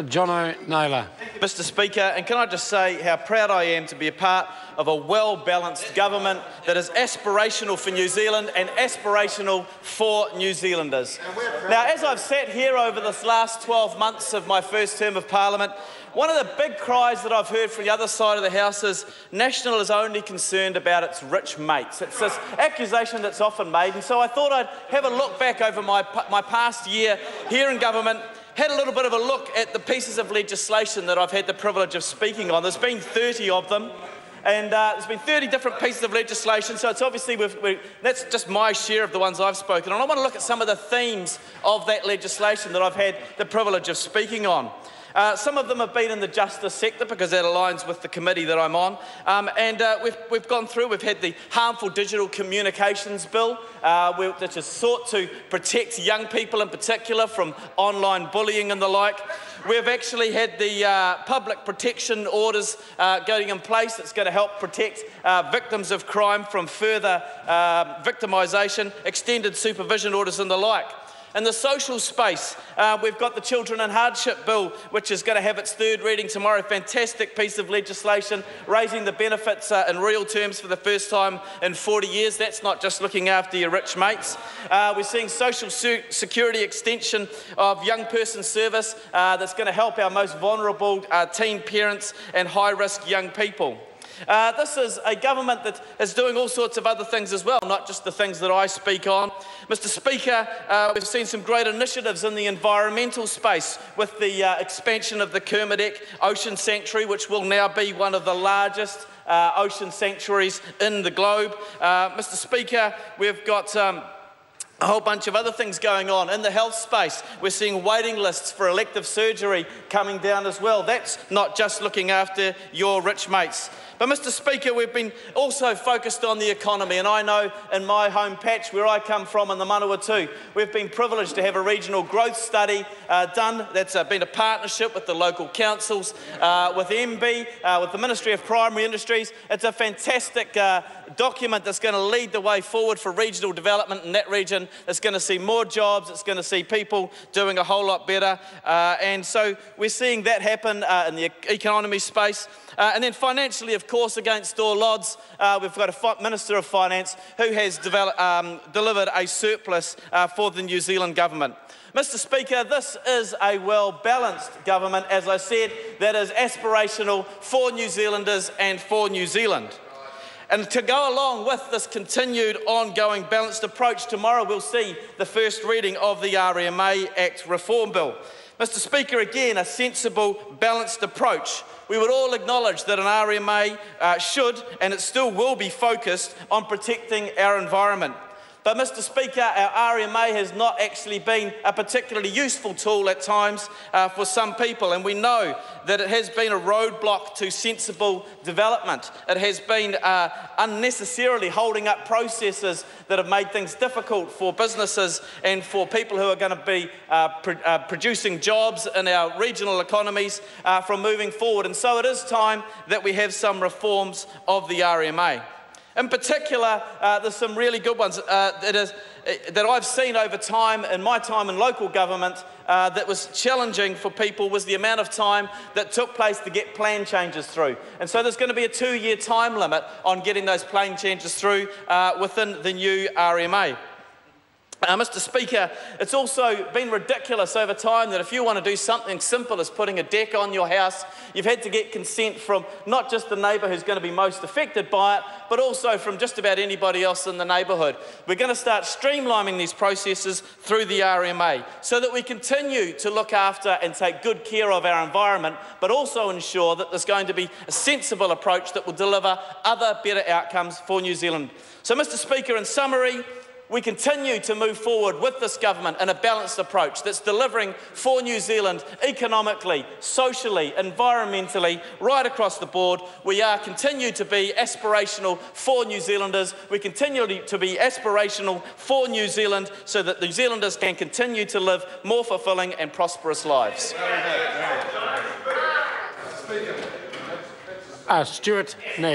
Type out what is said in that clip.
Jono Naylor. Mr Speaker, and can I just say how proud I am to be a part of a well-balanced government that is aspirational for New Zealand and aspirational for New Zealanders. Now, as I've sat here over this last 12 months of my first term of Parliament, one of the big cries that I've heard from the other side of the House is National is only concerned about its rich mates. It's this accusation that's often made, and so I thought I'd have a look back over my past year here in government, had a little bit of a look at the pieces of legislation that I've had the privilege of speaking on. There's been 30 of them, and there's been 30 different pieces of legislation, so it's obviously, that's just my share of the ones I've spoken on. I want to look at some of the themes of that legislation that I've had the privilege of speaking on. Some of them have been in the justice sector because that aligns with the committee that I'm on. We've gone through, we've had the harmful digital communications bill, which is sought to protect young people in particular from online bullying and the like. We've actually had the public protection orders going in place that's going to help protect victims of crime from further victimisation, extended supervision orders and the like. In the social space, we've got the Children in Hardship Bill, which is going to have its third reading tomorrow. Fantastic piece of legislation, raising the benefits in real terms for the first time in 40 years. That's not just looking after your rich mates. We're seeing social security extension of young person service that's going to help our most vulnerable teen parents and high-risk young people. This is a government that is doing all sorts of other things as well, not just the things that I speak on. Mr Speaker, we've seen some great initiatives in the environmental space with the expansion of the Kermadec Ocean Sanctuary, which will now be one of the largest ocean sanctuaries in the globe. Mr Speaker, we've got a whole bunch of other things going on. In the health space, we're seeing waiting lists for elective surgery coming down as well. That's not just looking after your rich mates. But Mr Speaker, we've been also focused on the economy, and I know in my home patch where I come from in the Manawatu, we've been privileged to have a regional growth study done. That's been a partnership with the local councils, with MB, with the Ministry of Primary Industries. It's a fantastic document that's going to lead the way forward for regional development in that region. It's going to see more jobs, it's going to see people doing a whole lot better, and so we're seeing that happen in the economy space. And then financially, of course, against all odds, we've got a Minister of Finance who has delivered a surplus for the New Zealand government. Mr Speaker, this is a well-balanced government, as I said, that is aspirational for New Zealanders and for New Zealand. And to go along with this continued ongoing balanced approach, tomorrow we'll see the first reading of the RMA Act Reform Bill. Mr Speaker, again, a sensible, balanced approach. We would all acknowledge that an RMA should, and it still will be focused on protecting our environment. But Mr Speaker, our RMA has not actually been a particularly useful tool at times for some people, and we know that it has been a roadblock to sensible development. It has been unnecessarily holding up processes that have made things difficult for businesses and for people who are going to be producing jobs in our regional economies from moving forward. And so it is time that we have some reforms of the RMA. In particular, there's some really good ones that I've seen over time, in my time in local government, that was challenging for people was the amount of time that took place to get plan changes through. And so there's going to be a 2-year time limit on getting those plan changes through within the new RMA. Mr Speaker, it's also been ridiculous over time that if you want to do something simple as putting a deck on your house, you've had to get consent from not just the neighbour who's going to be most affected by it, but also from just about anybody else in the neighbourhood. We're going to start streamlining these processes through the RMA so that we continue to look after and take good care of our environment, but also ensure that there's going to be a sensible approach that will deliver other better outcomes for New Zealand. So, Mr Speaker, in summary, we continue to move forward with this government in a balanced approach that's delivering for New Zealand economically, socially, environmentally, right across the board. We continue to be aspirational for New Zealanders. We continue to be aspirational for New Zealand so that New Zealanders can continue to live more fulfilling and prosperous lives. Stuart Naylor.